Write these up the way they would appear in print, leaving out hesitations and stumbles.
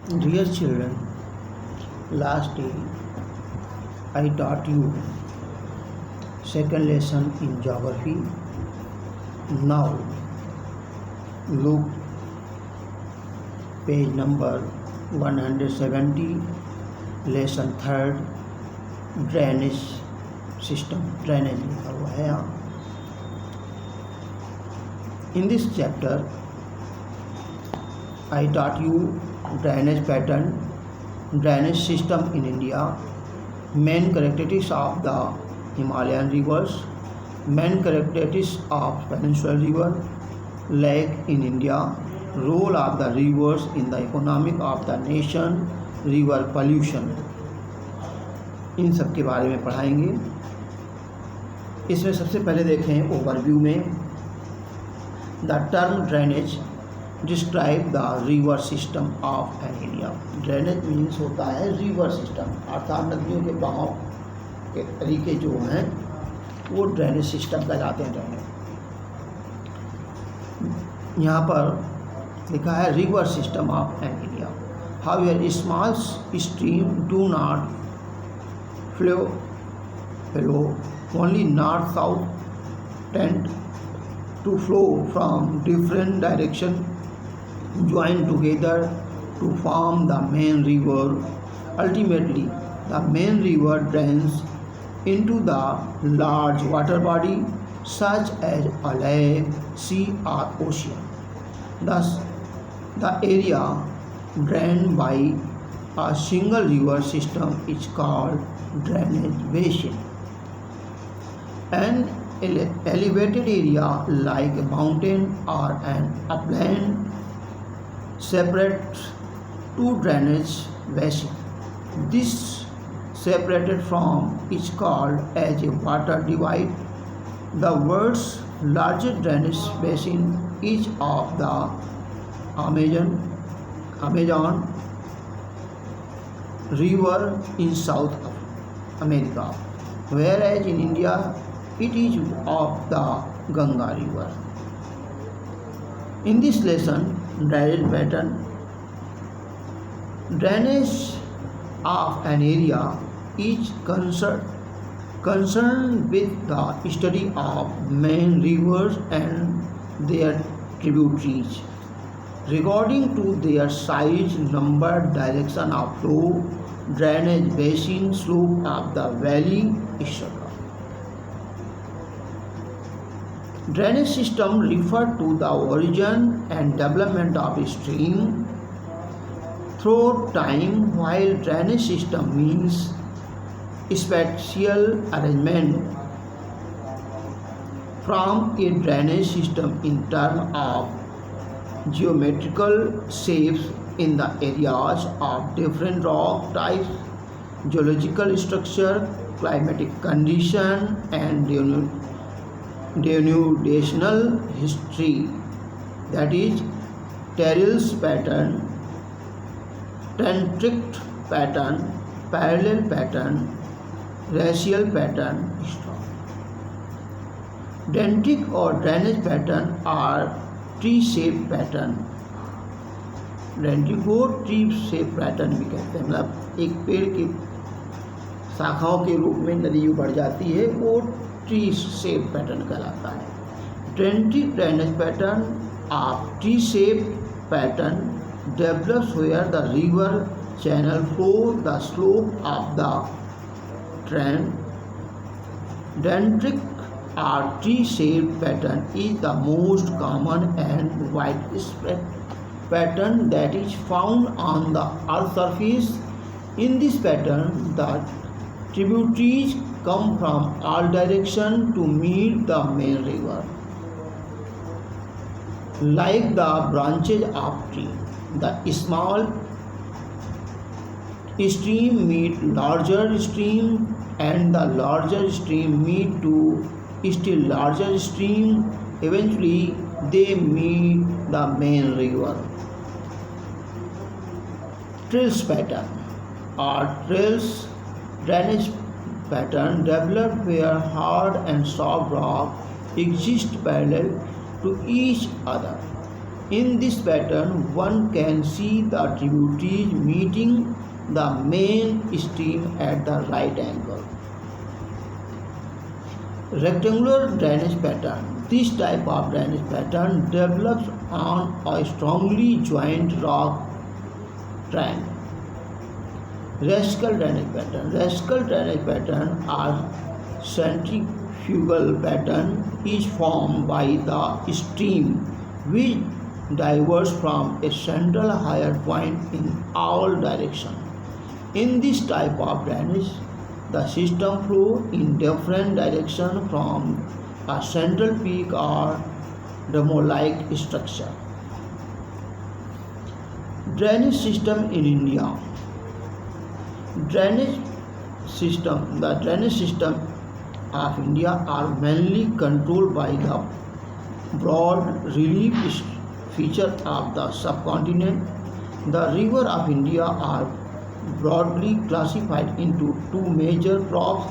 Dear children, last day I taught you second lesson in geography. Now look page number 170, lesson third, drainage system. Drainage लिखा हुआ है यहाँ. In this chapter I taught you drainage pattern, drainage system in India, main characteristics of the Himalayan rivers, main characteristics of peninsular river, lake in India, role of the rivers in the economic of the nation, river pollution. इन सब के बारे में पढ़ाएंगे. इसमें सबसे पहले देखें overview में the term drainage describe the river system of an area. Drainage means होता है रिवर सिस्टम, अर्थात नदियों के बहाव के तरीके जो हैं वो ड्रेनेज सिस्टम कहलाते हैं. ड्रेनेज यहाँ पर लिखा है river system of an area. However small stream do not flow only north south tend to flow from different direction join together to form the main river. Ultimately the main river drains into the large water body such as a lake, sea or ocean. Thus the area drained by a single river system is called drainage basin. An elevated area like a mountain or an upland separates two drainage basins. This separated from is called as a water divide. The world's largest drainage basin is of the Amazon River in South America, whereas in India it is of the Ganga River. In this lesson, drainage pattern, drainage of an area is concerned with the study of main rivers and their tributaries regarding to their size, number, direction of flow, drainage basin, slope of the valley, etc. Drainage system refer to the origin and development of a stream through time, while drainage system means spatial arrangement from a drainage system in terms of geometrical shapes in the areas of different rock types, geological structure, climatic condition, and denudation history, that is terrace pattern, dendritic pattern, parallel pattern, radial pattern, etc. Dendritic or drainage pattern are tree-shaped pattern. डेंड्रिक को tree shape pattern भी कहते हैं, मतलब एक पेड़ की शाखाओं के रूप में नदी बढ़ जाती है, वो ट्री शेप पैटर्न कहलाता है. Dendritic drainage pattern of tree shape pattern develops where the river channel flow the slope of the trend. Dendritic or tree shaped pattern is the most common and widespread pattern that is found on the earth's surface. In this pattern, the tributaries come from all directions to meet the main river. Like the branches of tree, the small stream meet larger stream, and the larger stream meet to still larger stream. Eventually they meet the main river. Trills pattern or trills drainage pattern developed where hard and soft rock exist parallel to each other. In this pattern, one can see the tributaries meeting the main stream at the right angle. Rectangular drainage pattern. This type of drainage pattern develops on a strongly joined rock trend. Radical drainage pattern. Radical drainage pattern are centrifugal pattern is formed by the stream which diverges from a central higher point in all directions. In this type of drainage, the system flows in different directions from a central peak or dome-like structure. Drainage system in India. The drainage system of India are mainly controlled by the broad relief feature of the subcontinent. The rivers of India are broadly classified into two major crops,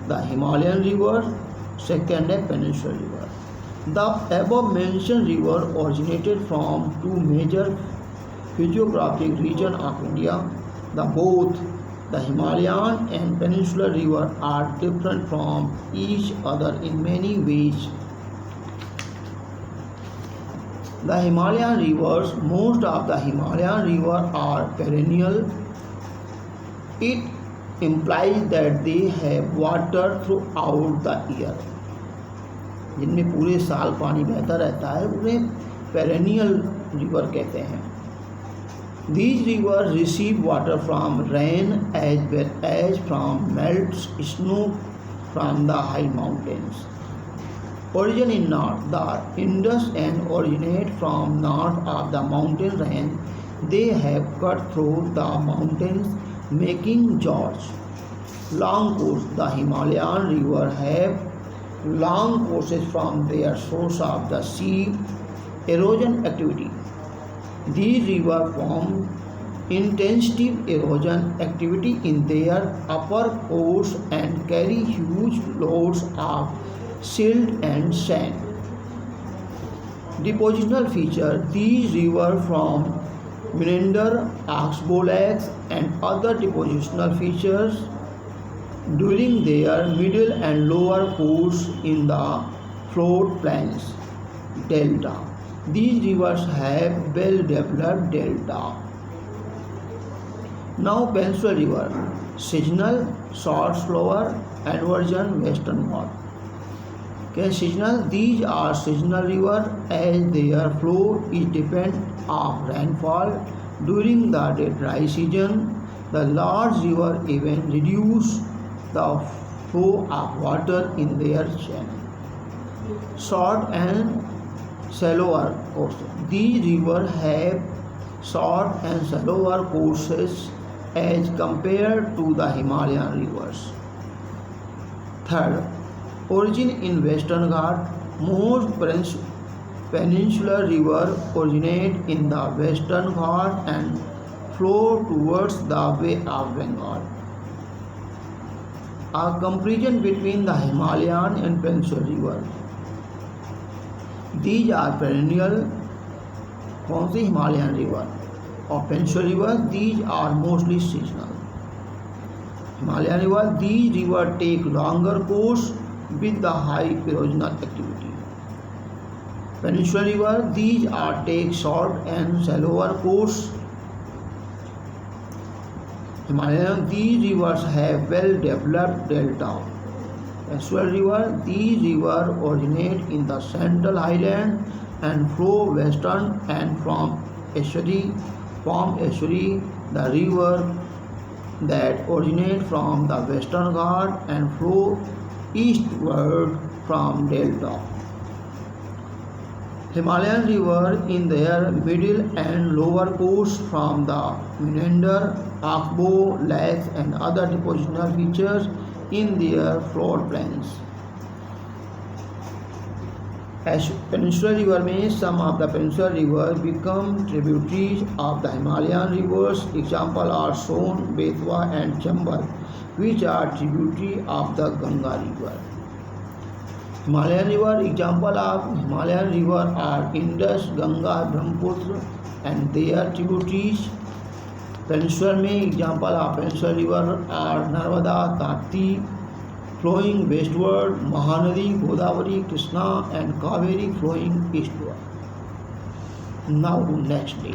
the Himalayan river, second a peninsular river. The above mentioned river originated from two major physiographic regions of India. Both the Himalayan and peninsular river are different from each other in many ways. The Himalayan rivers, most of the Himalayan rivers are perennial. It implies that they have water throughout the year. जिनमें पूरे साल पानी बहता रहता है उन्हें perennial river कहते हैं. These rivers receive water from rain as well as from melt snow from the high mountains. Origin in north, the Indus and originate from north of the mountain range. They have cut through the mountains, making gorge. Long course, the Himalayan river have long courses from their source of the sea. Erosion activity. These rivers form intensive erosion activity in their upper course and carry huge loads of silt and sand. Depositional feature. These rivers from meander, oxbow lakes and other depositional features during their middle and lower course in the flood plains. Delta. These rivers have well-developed delta. Now peninsular river. Seasonal, short, slower, inversion, western Ghat. Okay, seasonal. These are seasonal rivers as their flow is dependent on rainfall. During the dry season, the large river even reduce the flow of water in their channel. Short and shallower courses. These rivers have short and shallower courses as compared to the Himalayan rivers. Third, origin in Western Ghat. Most peninsular rivers originate in the Western Ghat and flow towards the Bay of Bengal. A comparison between the Himalayan and peninsular rivers. These are perennial. कौन सी Himalayan river और peninsular river, these are mostly seasonal. Himalayan river, these rivers take longer course with the high erosional activity. Peninsular river, these are take short and shallower course. Himalayan, these rivers have well-developed delta. Peninsular river, these rivers originate in the central highland and flow western and from estuary. The river that originate from the Western Ghat and flow eastward from delta. Himalayan river in their middle and lower course from the meander, oxbow lakes and other depositional features in their flood plains. As peninsular river में some of the peninsular rivers become tributaries of the Himalayan rivers. Example are Son, Betwa and Chambal, which are tributary of the Ganga river. Himalayan river, example of Himalayan river are Indus, Ganga, Brahmaputra and their tributaries. Peninsular में example of peninsular river are Narmada, Tapti, flowing westward, Mahanadi, Godavari, Krishna and Kaveri flowing eastward. Now to next day.